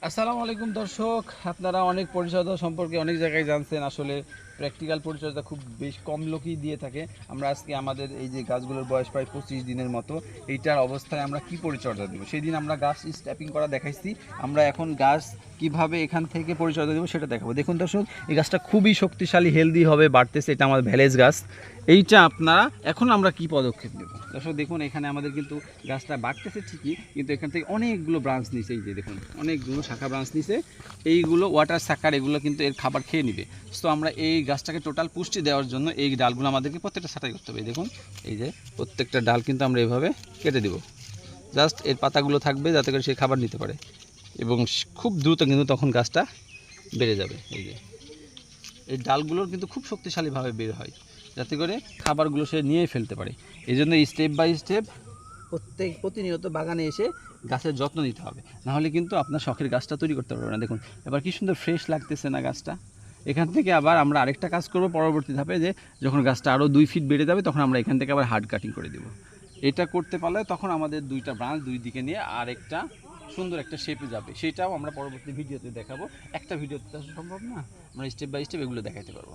আসসালামু আলাইকুম দর্শক, আপনারা অনেক পরিচর্যা সম্পর্কে অনেক জায়গায় জানছেন। আসলে প্র্যাকটিক্যাল পরিচর্যা খুব বেশ কম লোকই দিয়ে থাকে। আমরা আজকে আমাদের এই যে গাছগুলোর বয়স প্রায় 25 দিনের মতো, এইটার অবস্থায় আমরা কি পরিচর্যা দেবো, সেই দিন আমরা গাছ স্ট্যাপিং করা দেখাইছি। আমরা এখন গাছ কিভাবে এখান থেকে পরিচর্যা দেবো সেটা দেখাবো। দেখুন দর্শক, এই গাছটা খুবই শক্তিশালী, হেলদি হবে, বাড়তেছে। এটা আমাদের ভ্যালেজ গাছ। এইটা আপনারা এখন আমরা কি পদক্ষেপ নেব দর্শক দেখুন, এখানে আমাদের কিন্তু গাছটা বাড়তেছে ঠিকই, কিন্তু এখান থেকে অনেকগুলো ব্রাঞ্চ নিছে। এই যে দেখুন, অনেকগুলো শাখা ব্রাঞ্চ নিছে। এইগুলো ওয়াটার সাকার, এগুলো কিন্তু এর খাবার খেয়ে নিবে। তো আমরা এই গাছটাকে টোটাল পুষ্টি দেওয়ার জন্য এই ডালগুলো আমাদেরকে প্রত্যেকটা ছাঁটাই করতে হবে। দেখুন, এই যে প্রত্যেকটা ডাল কিন্তু আমরা এভাবে কেটে দেব। জাস্ট এর পাতাগুলো থাকবে যাতে করে সে খাবার নিতে পারে, এবং খুব দ্রুত কিন্তু তখন গাছটা বেড়ে যাবে। এই যে এই ডালগুলোর কিন্তু খুব শক্তিশালীভাবে বের হয়, যাতে করে খাবারগুলো সে নিয়ে ফেলতে পারে। এই জন্য স্টেপ বাই স্টেপ প্রতিনিয়ত বাগানে এসে গাছের যত্ন নিতে হবে, নাহলে কিন্তু আপনার শখের গাছটা তৈরি করতে পারবে না। দেখুন এবার কি সুন্দর ফ্রেশ লাগতেছে না গাছটা। এখান থেকে আবার আমরা আরেকটা কাজ করব পরবর্তী ধাপে, যে যখন গাছটা আরও 2 ফিট বেড়ে যাবে তখন আমরা এখান থেকে আবার হার্ড কাটিং করে দেব। এটা করতে পারলে তখন আমাদের দুইটা ব্রাঞ্চ দুই দিকে নিয়ে আরেকটা সুন্দর একটা শেপে যাবে। সেটাও আমরা পরবর্তী ভিডিওতে দেখাবো। একটা ভিডিওতে তো সম্ভব না, আমরা স্টেপ বাই স্টেপ এগুলো দেখাতে পারবো।